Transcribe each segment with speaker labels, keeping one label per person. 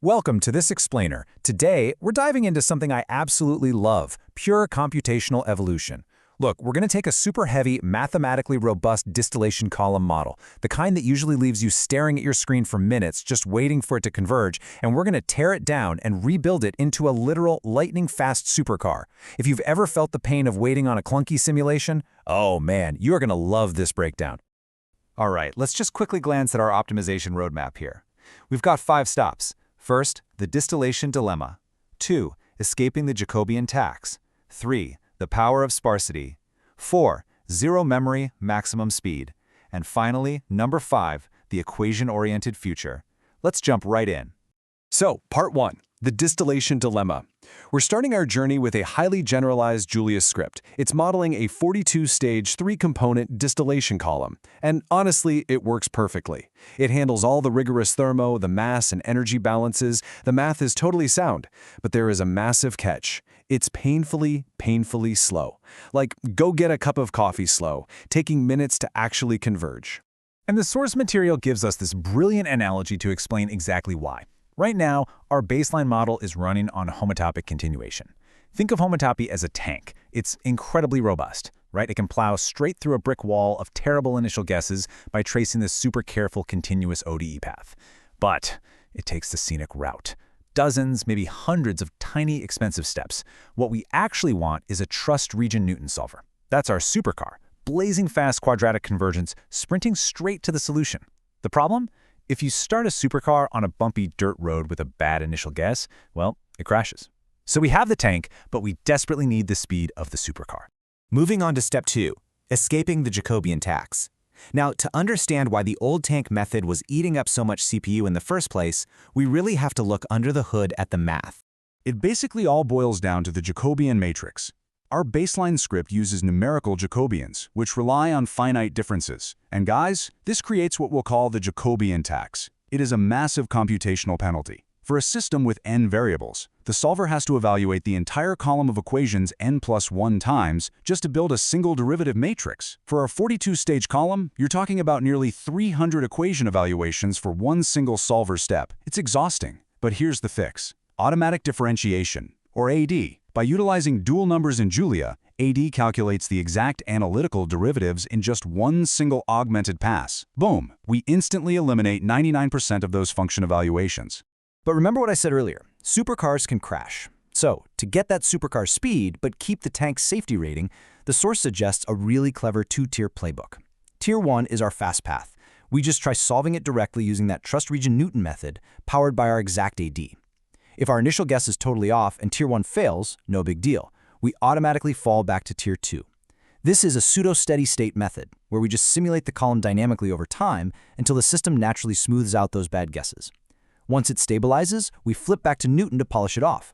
Speaker 1: Welcome to this explainer. Today, we're diving into something I absolutely love, pure computational evolution. Look, we're going to take a super heavy, mathematically robust distillation column model, the kind that usually leaves you staring at your screen for minutes just waiting for it to converge, and we're going to tear it down and rebuild it into a literal lightning-fast supercar. If you've ever felt the pain of waiting on a clunky simulation, oh man, you are going to love this breakdown. All right, let's just quickly glance at our optimization roadmap here. We've got 5 stops. First, the distillation dilemma. 2, escaping the Jacobian tax. 3, the power of sparsity. 4, zero memory, maximum speed. And finally, number 5, the equation-oriented future. Let's jump right in.
Speaker 2: So, part 1, the distillation dilemma. We're starting our journey with a highly generalized Julius script. It's modeling a 42-stage, 3-component distillation column. And honestly, it works perfectly. It handles all the rigorous thermo, the mass, and energy balances. The math is totally sound. But there is a massive catch. It's painfully slow. Like, go get a cup of coffee slow, taking minutes to actually converge.
Speaker 1: And the source material gives us this brilliant analogy to explain exactly why. Right now, our baseline model is running on homotopic continuation. Think of homotopy as a tank. It's incredibly robust, right? It can plow straight through a brick wall of terrible initial guesses by tracing this super careful continuous ODE path. But it takes the scenic route. Dozens, maybe hundreds of tiny, expensive steps. What we actually want is a trust region Newton solver. That's our supercar, blazing fast quadratic convergence, sprinting straight to the solution. The problem? If you start a supercar on a bumpy dirt road with a bad initial guess, well, it crashes. So we have the tank, but we desperately need the speed of the supercar.
Speaker 3: Moving on to step 2, escaping the Jacobian tax. Now, to understand why the old tank method was eating up so much CPU in the first place, we really have to look under the hood at the math.
Speaker 2: It basically all boils down to the Jacobian matrix. Our baseline script uses numerical Jacobians, which rely on finite differences. And guys, this creates what we'll call the Jacobian tax. It is a massive computational penalty. For a system with n variables, the solver has to evaluate the entire column of equations n+1 times just to build a single derivative matrix. For our 42-stage column, you're talking about nearly 300 equation evaluations for one single solver step. It's exhausting. But here's the fix. Automatic differentiation, or AD. By utilizing dual numbers in Julia, AD calculates the exact analytical derivatives in just one single augmented pass. Boom! We instantly eliminate 99% of those function evaluations.
Speaker 3: But remember what I said earlier, supercars can crash. So, to get that supercar speed but keep the tank's safety rating, the source suggests a really clever 2-tier playbook. Tier 1 is our fast path. We just try solving it directly using that trust region Newton method powered by our exact AD. If our initial guess is totally off and Tier 1 fails, no big deal. We automatically fall back to Tier 2. This is a pseudo-steady-state method, where we just simulate the column dynamically over time until the system naturally smooths out those bad guesses. Once it stabilizes, we flip back to Newton to polish it off.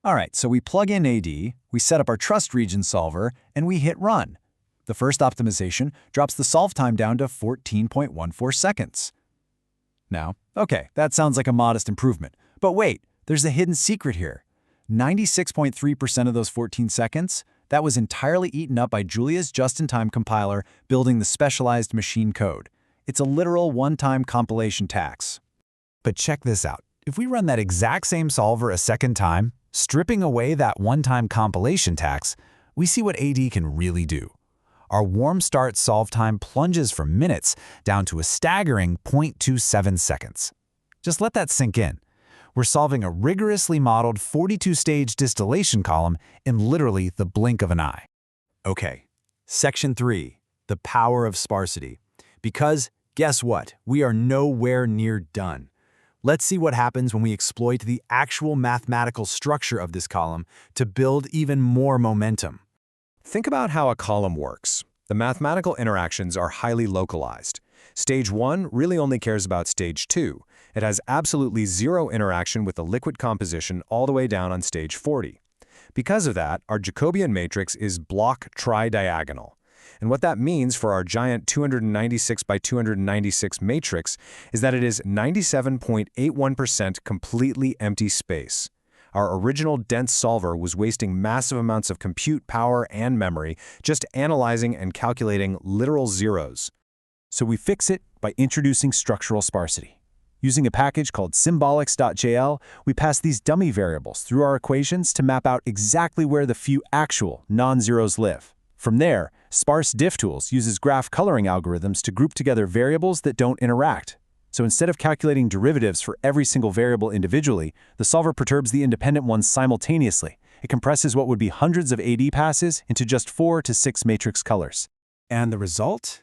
Speaker 1: All right, so we plug in AD, we set up our trust region solver, and we hit run. The first optimization drops the solve time down to 14.14 seconds. Now, okay, that sounds like a modest improvement. But wait, there's a hidden secret here. 96.3% of those 14 seconds, that was entirely eaten up by Julia's just-in-time compiler building the specialized machine code. It's a literal one-time compilation tax. But check this out. If we run that exact same solver a second time, stripping away that one-time compilation tax, we see what AD can really do. Our warm start solve time plunges from minutes down to a staggering 0.27 seconds. Just let that sink in. We're solving a rigorously modeled 42-stage distillation column in literally the blink of an eye.
Speaker 3: Okay, section 3, the power of sparsity. Because, guess what? We are nowhere near done. Let's see what happens when we exploit the actual mathematical structure of this column to build even more momentum.
Speaker 2: Think about how a column works. The mathematical interactions are highly localized. Stage 1 really only cares about stage 2. It has absolutely zero interaction with the liquid composition all the way down on stage 40. Because of that, our Jacobian matrix is block tridiagonal. And what that means for our giant 296 by 296 matrix is that it is 97.81% completely empty space. Our original dense solver was wasting massive amounts of compute power and memory just analyzing and calculating literal zeros.
Speaker 1: So we fix it by introducing structural sparsity. Using a package called symbolics.jl, we pass these dummy variables through our equations to map out exactly where the few actual non-zeros live. From there, sparse diff tools uses graph coloring algorithms to group together variables that don't interact. So instead of calculating derivatives for every single variable individually, the solver perturbs the independent ones simultaneously. It compresses what would be hundreds of AD passes into just 4 to 6 matrix colors. And the result?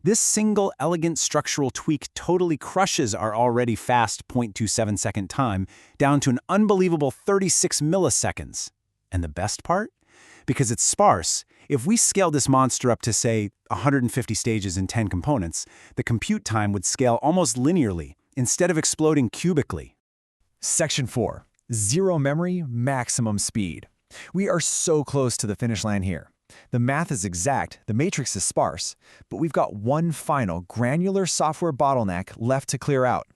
Speaker 1: This single elegant structural tweak totally crushes our already fast 0.27-second time down to an unbelievable 36 milliseconds. And the best part? Because it's sparse, if we scale this monster up to, say, 150 stages in 10 components, the compute time would scale almost linearly, instead of exploding cubically. Section 4. Zero memory, maximum speed. We are so close to the finish line here. The math is exact, the matrix is sparse, but we've got one final granular software bottleneck left to clear out.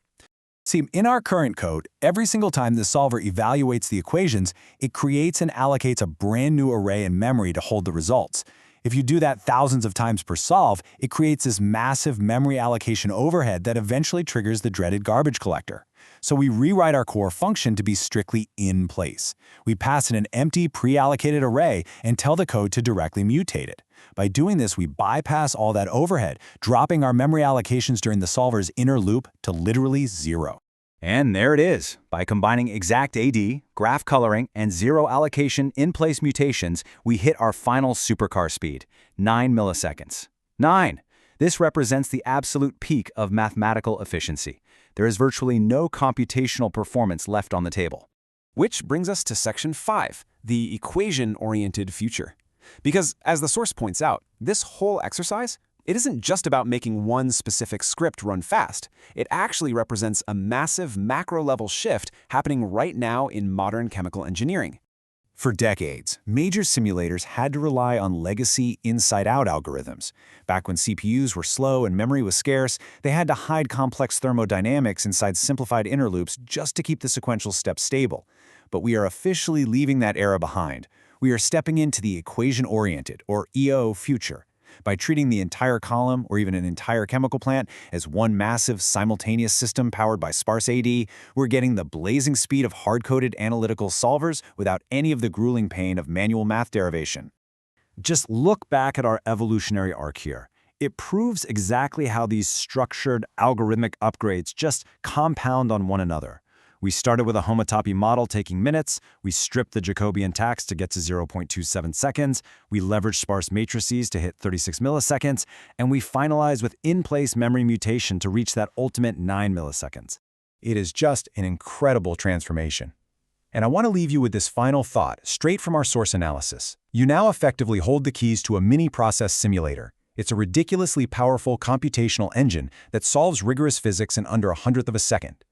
Speaker 1: See, in our current code, every single time the solver evaluates the equations, it creates and allocates a brand new array in memory to hold the results. If you do that thousands of times per solve, it creates this massive memory allocation overhead that eventually triggers the dreaded garbage collector. So we rewrite our core function to be strictly in place. We pass in an empty pre-allocated array and tell the code to directly mutate it. By doing this, we bypass all that overhead, dropping our memory allocations during the solver's inner loop to literally zero. And there it is. By combining exact AD, graph coloring, and zero allocation in-place mutations, we hit our final supercar speed, 9 milliseconds. 9! This represents the absolute peak of mathematical efficiency. There is virtually no computational performance left on the table. Which brings us to Section 5, the equation-oriented future. Because, as the source points out, this whole exercise, it isn't just about making one specific script run fast. It actually represents a massive macro-level shift happening right now in modern chemical engineering. For decades, major simulators had to rely on legacy inside-out algorithms. Back when CPUs were slow and memory was scarce, they had to hide complex thermodynamics inside simplified inner loops just to keep the sequential steps stable. But we are officially leaving that era behind. We are stepping into the equation-oriented, or EO, future. By treating the entire column, or even an entire chemical plant, as one massive, simultaneous system powered by sparse AD, we're getting the blazing speed of hard-coded analytical solvers without any of the grueling pain of manual math derivation. Just look back at our evolutionary arc here. It proves exactly how these structured, algorithmic upgrades just compound on one another. We started with a homotopy model taking minutes, we stripped the Jacobian tax to get to 0.27 seconds, we leveraged sparse matrices to hit 36 milliseconds, and we finalized with in-place memory mutation to reach that ultimate 9 milliseconds. It is just an incredible transformation. And I want to leave you with this final thought, straight from our source analysis. You now effectively hold the keys to a mini-process simulator. It's a ridiculously powerful computational engine that solves rigorous physics in under 1/100th of a second.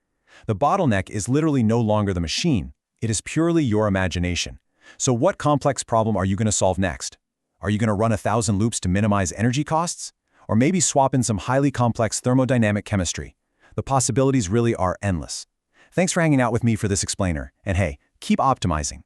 Speaker 1: The bottleneck is literally no longer the machine. It is purely your imagination. So what complex problem are you going to solve next? Are you going to run 1,000 loops to minimize energy costs? Or maybe swap in some highly complex thermodynamic chemistry? The possibilities really are endless. Thanks for hanging out with me for this explainer. And hey, keep optimizing.